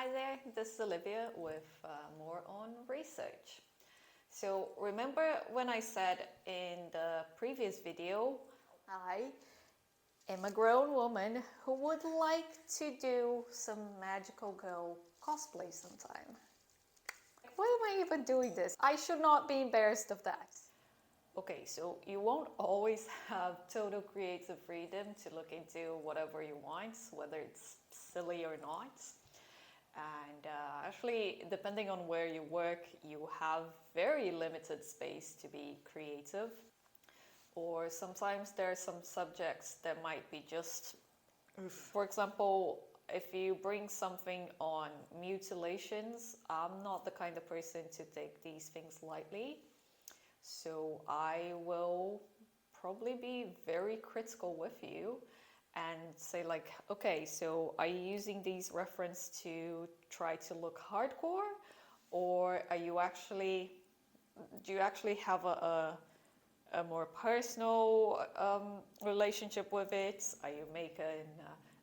Hi there, this is Olivia with more on research. So remember when I said in the previous video, I am a grown woman who would like to do some magical girl cosplay sometime. Why am I even doing this? I should not be embarrassed of that. Okay, so you won't always have total creative freedom to look into whatever you want, whether it's silly or not. And actually, depending on where you work, you have very limited space to be creative. Or sometimes there are some subjects that might be just, for example, if you bring something on mutilations, I'm not the kind of person to take these things lightly. So I will probably be very critical with you and say like, okay, so are you using these references to try to look hardcore, or are you actually, do you actually have a more personal relationship with it? Are you making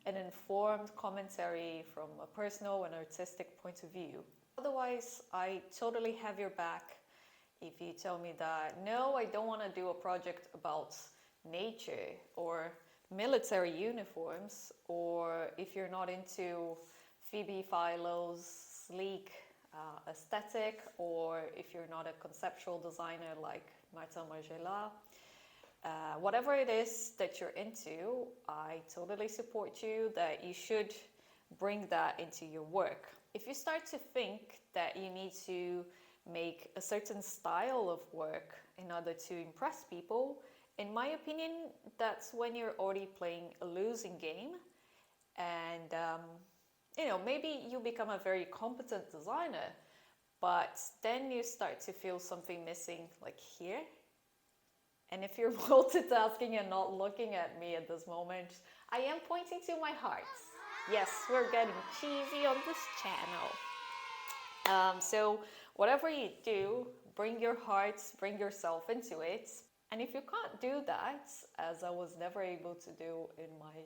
an informed commentary from a personal and artistic point of view? Otherwise, I totally have your back if you tell me that, no, I don't want to do a project about nature or military uniforms, or if you're not into Phoebe Philo's sleek aesthetic, or if you're not a conceptual designer like Martin Margiela. Whatever it is that you're into, I totally support you that you should bring that into your work. If you start to think that you need to make a certain style of work in order to impress people, in my opinion, that's when you're already playing a losing game. And maybe you become a very competent designer, but then you start to feel something missing, like here. And if you're multitasking and not looking at me at this moment, I am pointing to my heart. Yes, we're getting cheesy on this channel. So whatever you do, bring your heart, bring yourself into it. And if you can't do that, as I was never able to do in my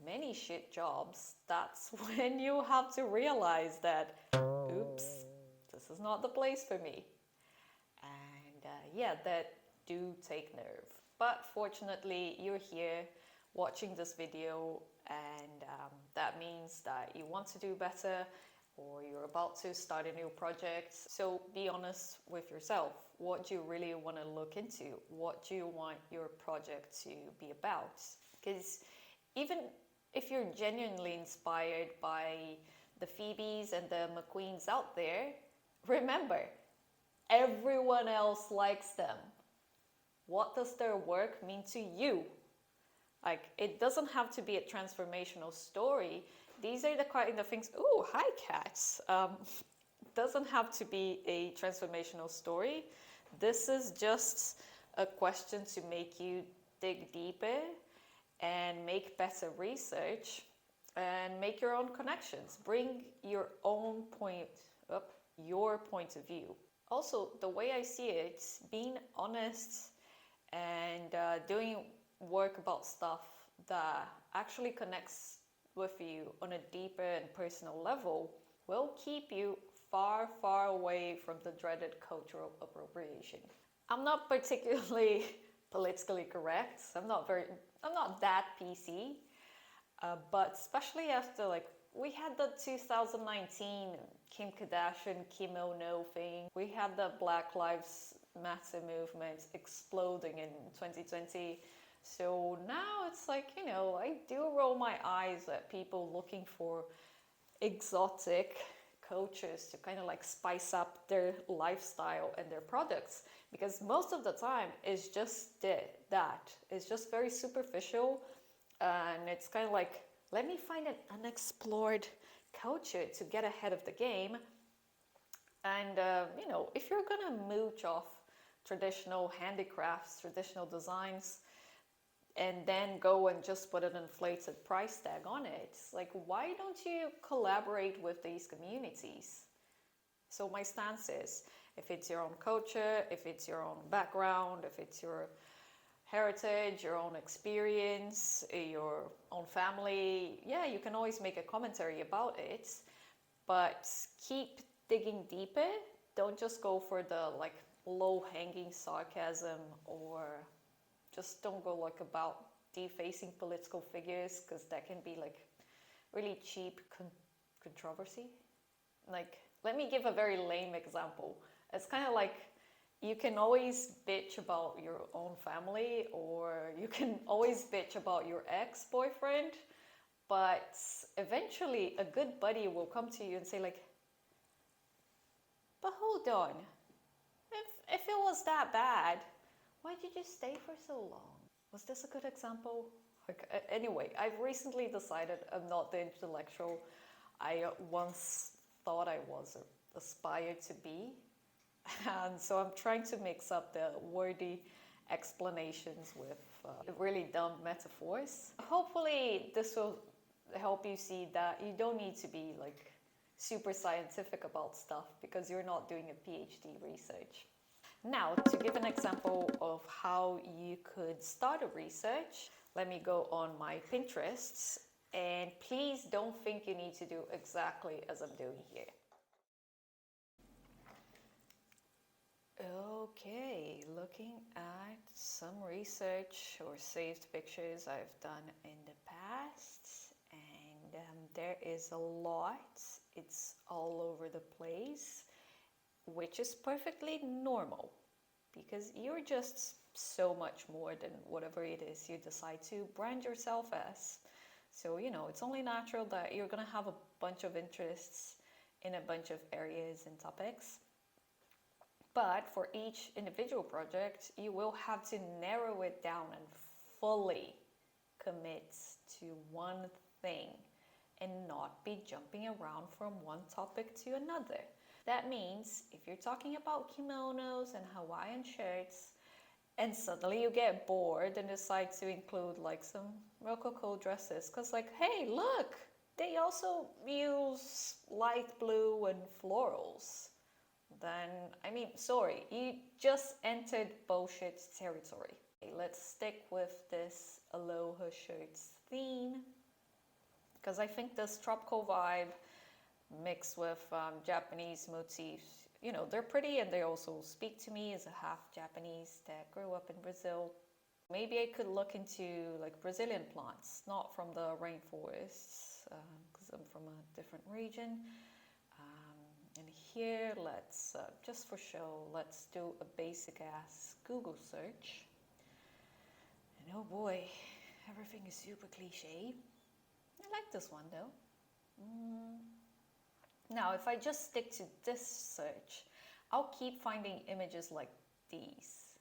many shit jobs, that's when you have to realize that, oops, this is not the place for me. And that do take nerve. But fortunately, you're here watching this video, and that means that you want to do better, or you're about to start a new project. So be honest with yourself. What do you really want to look into? What do you want your project to be about? Because even if you're genuinely inspired by the Phoebes and the McQueens out there, remember, everyone else likes them. What does their work mean to you? Like, it doesn't have to be a transformational story. These are the kind of things, ooh, hi cats. Doesn't have to be a transformational story. This is just a question to make you dig deeper and make better research and make your own connections. Bring your own point up, your point of view. Also, the way I see it, being honest and doing work about stuff that actually connects with you on a deeper and personal level will keep you far, far away from the dreaded cultural appropriation. I'm not particularly politically correct. I'm not that PC, but especially after we had the 2019 Kim Kardashian kimono thing. We had the Black Lives Matter movement exploding in 2020. So now it's like, I do roll my eyes at people looking for exotic coaches to kind of spice up their lifestyle and their products, because most of the time it's just that. It's just very superficial, and it's kind of like, let me find an unexplored culture to get ahead of the game. And if you're gonna mooch off traditional handicrafts, traditional designs, and then go and just put an inflated price tag on it, like, why don't you collaborate with these communities? So my stance is, if it's your own culture, if it's your own background, if it's your heritage, your own experience, your own family, yeah, you can always make a commentary about it. but keep digging deeper. Don't just go for the like low-hanging sarcasm, or just don't go like about defacing political figures, because that can be like really cheap controversy. Like, let me give a very lame example. It's kind of like you can always bitch about your own family, or you can always bitch about your ex-boyfriend, but eventually a good buddy will come to you and say like, but hold on, if it was that bad, why did you stay for so long? Was this a good example? Like, anyway, I've recently decided I'm not the intellectual I once thought I was, or aspired to be. And so I'm trying to mix up the wordy explanations with really dumb metaphors. Hopefully this will help you see that you don't need to be like super scientific about stuff because you're not doing a PhD research. Now, to give an example of how you could start a research, let me go on my Pinterest, and please don't think you need to do exactly as I'm doing here. Okay, looking at some research or saved pictures I've done in the past, and there is a lot. It's all over the place, which is perfectly normal because you're just so much more than whatever it is you decide to brand yourself as. So, you know, it's only natural that you're gonna have a bunch of interests in a bunch of areas and topics. But for each individual project, you will have to narrow it down and fully commit to one thing and not be jumping around from one topic to another. That means if you're talking about kimonos and Hawaiian shirts, and suddenly you get bored and decide to include like some Rococo dresses, because like, hey, look, they also use light blue and florals. Then, I mean, sorry, you just entered bullshit territory. Okay, let's stick with this aloha shirts theme, because I think this tropical vibe mixed with Japanese motifs, you know, they're pretty and they also speak to me as a half Japanese that grew up in Brazil. Maybe I could look into like Brazilian plants, not from the rainforests, because I'm from a different region. And here, let's, just for show, let's do a basic ass Google search. And oh boy, everything is super cliche. I like this one though. Now, if I just stick to this search, I'll keep finding images like these.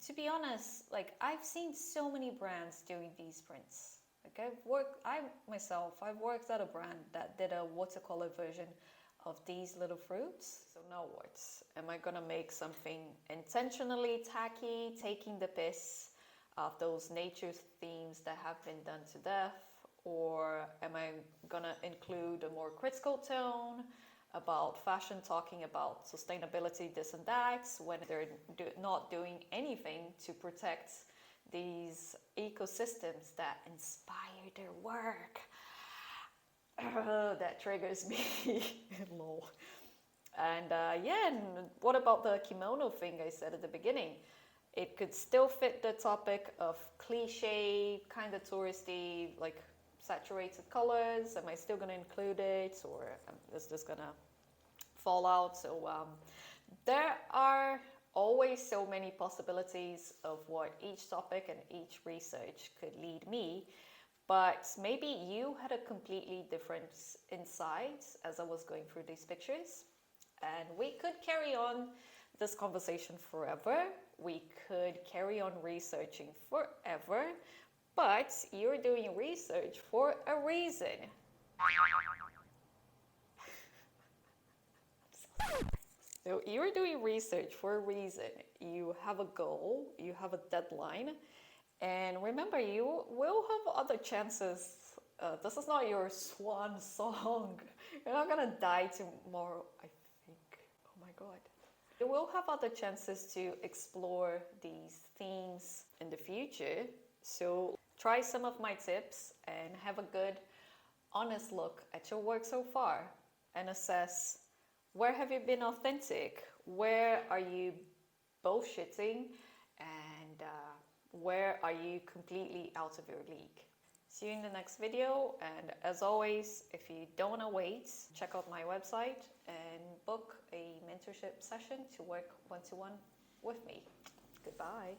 To be honest, like I've seen so many brands doing these prints. Like I've worked at a brand that did a watercolor version of these little fruits. So now what? Am I gonna make something intentionally tacky, taking the piss of those nature themes that have been done to death? Or am I gonna include a more critical tone about fashion, talking about sustainability, this and that, when they're not doing anything to protect these ecosystems that inspire their work? That triggers me. Lol. And yeah, and what about the kimono thing I said at the beginning? It could still fit the topic of cliche, kind of touristy, like saturated colors. Am I still going to include it, or is this going to fall out? So there are always so many possibilities of what each topic and each research could lead me. But maybe you had a completely different insight as I was going through these pictures. And we could carry on this conversation forever. We could carry on researching forever. But you're doing research for a reason. So you're doing research for a reason. You have a goal, you have a deadline. And remember, you will have other chances. This is not your swan song. You're not gonna die tomorrow, I think. Oh my God. You will have other chances to explore these themes in the future. So try some of my tips and have a good, honest look at your work so far. and assess where have you been authentic, where are you bullshitting, and where are you completely out of your league. See you in the next video, and as always, if you don't want to wait, check out my website and book a mentorship session to work one-to-one with me. Goodbye.